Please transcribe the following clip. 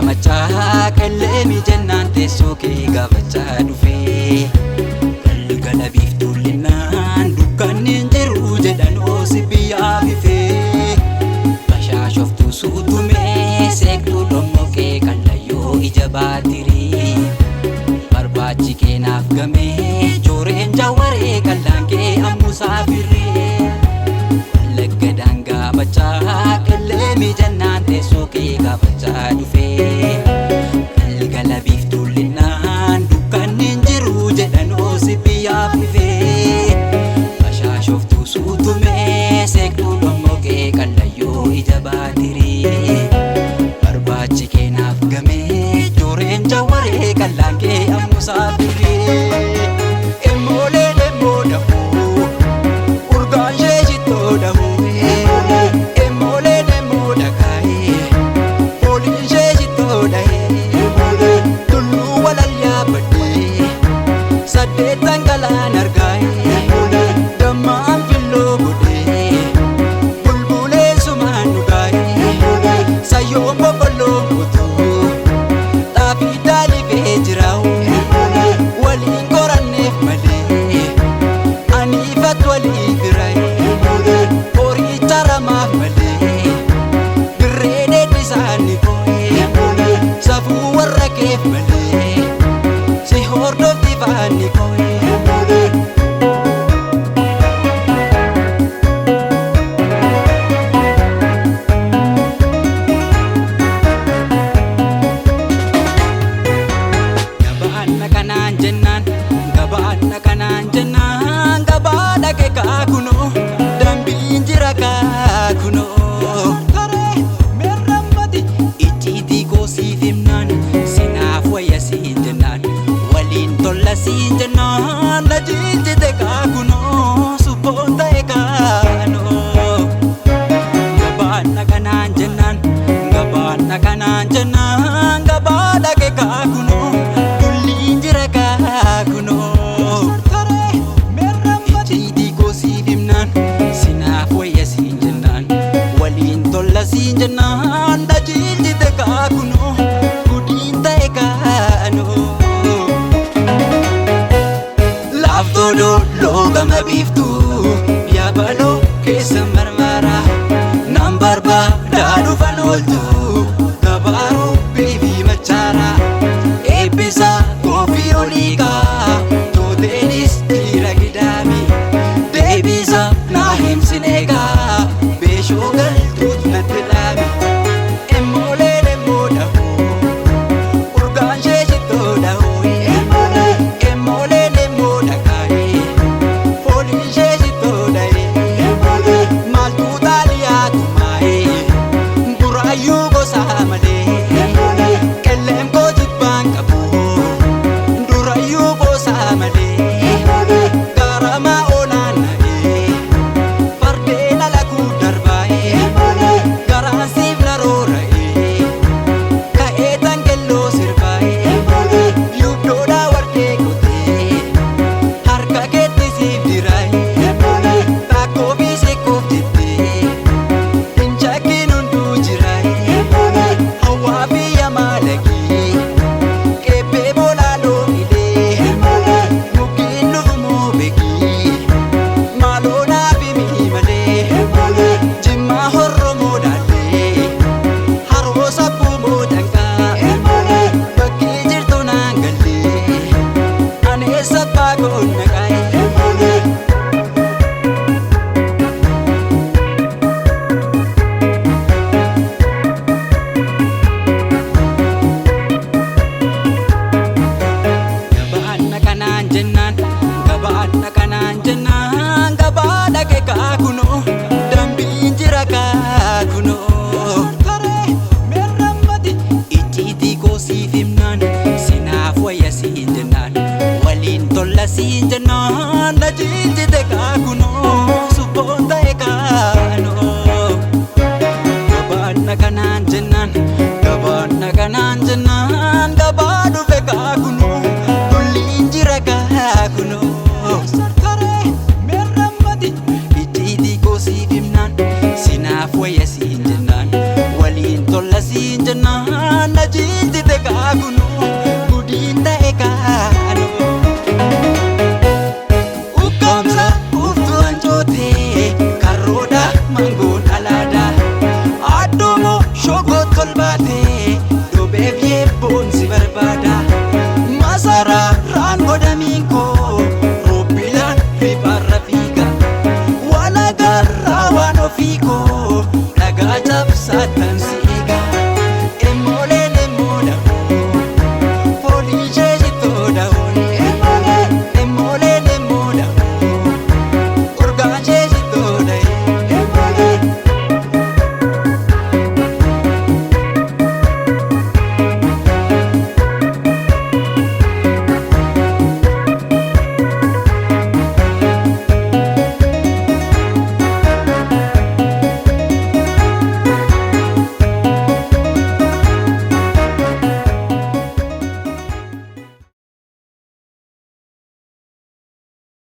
machaa qalleemi jennaan teessoo kee gaafachaa dhufee galgala biiftuu linnaan dukkanni jiru jedhan oosi biyyaa bifee bashaashoftuu suutumee seektuu dhommoqee kallayyoo ija baatirii barbaachi keenaaf gamee jooreen jawwaree kallaan kee ammusaa firree wallagga daangaa machaa qalleemi jennaan teessoo kee gaafachaa dhufee galgala biiftuu linnaan dukkanni jiru jedhan oosi biyyaa bifee bashaashoftuu suutumee seektuu dhommoqee kallayyoo ija baatirii barbaachi keenaaf gamee jooreen jawwaree kallaan kee ammusaa firree emoolee deemoo dhahuu urgaan shee shittoo dhahuu emoolee deemoo dhagaayee fooliin shee shittoo dhahee tulluu walal yaabbadhee saddeettan galaan argaayee dammaan filloo godhee bulbuleen sumaan dhugaayee sayyoon boqqolloon kutuu xaafii daalifee jiraa'u waliin qoranneef malee aniifat walii biraayee horicha ramaaf malee dirree dheedhisaanii koo'ee safuu warra keef malee si hordofti faanni koo'ee. Gabaanna kanaan jennaan gabaa dhaqe kaakunoo dambiin jira kaakunoo taree meerrammati icciitii koo siif himnaan sinaaf wayya siin jennaan waliin tolla siin jennaan na jiinjite kaakunoo suphoon ta'e kaanoo gabaanna kanaan jennaan gabaa dhaqe kaakunoo dulliin jira kaakunoo siin jennaan dajiinjite kaakunoo gudiin ta'e kaanoo laaftoo dolloo gama biiftuu yaabaloo keessa marmaraa nan barbaadaa dhufan ooltuu gabaaruu beebii machaaraa eebbisaa koofii oliiqaa tooteenis dhiira gidaami deebisaa naa himsin eegaa beeshoo galtuut natti laami emoolee deemoo dhahuu urgaan shee shittoo dhahuu emoolee deemoo dhagaayee fooliin shee shittoo dhahee maaltuu xaaliyaa tumaayee buraayyuu gosaa malee qelleem koo jibbaan qabu durayyuu gosaa malee gaaramaa oonaan na'ee fardeen alakuu darbaayee garaan siif naroora'ee ka'ee tangelloo sirbaayee yuubdoodhaa warqee kutee harka keetti siif diraayee taakkoo biiseekoof jettee hin shakkiin hunduu jiraayee hawwaa biyya maalagii qeebbee boolaaloo hidhee mukkiin dhufumoo beekii maaloo naaf himii malee jimmaa horromoo dhaallee haroo sabbuu moo dangaa bakkii jirtu naan gallee ani eessa baagoon naqaayee. Gabaanna kanaan jennaan gabaa dhaqe kaakunoo dambiin jira kaakunoo taree meerrammati icciitii koo siif himnaan sinaaf wayya siin jennaan waliin tolla siin jennaan na jiinjite kaakunoo suphoon ta'e kaanoo gabaanna kanaan jennaan gabaa dhufe kaakunoo dulliin jira kaakunoo taree meerrammati icciitii koo siif himnaan sinaaf wayya siin jennaan waliin tolla siin jennaan na jiinjite kunu gudiin ta'e kaano ukkaamsa uftuu ancootee karroodha mangoon alaadha addoomoo shogoo tolbaatee dobeef yeebboon si barbaada masaraa raan godhamiin koo roobbilaan rifaarra fiiga walagarraa waan ofii koo dhagaa cabsaatan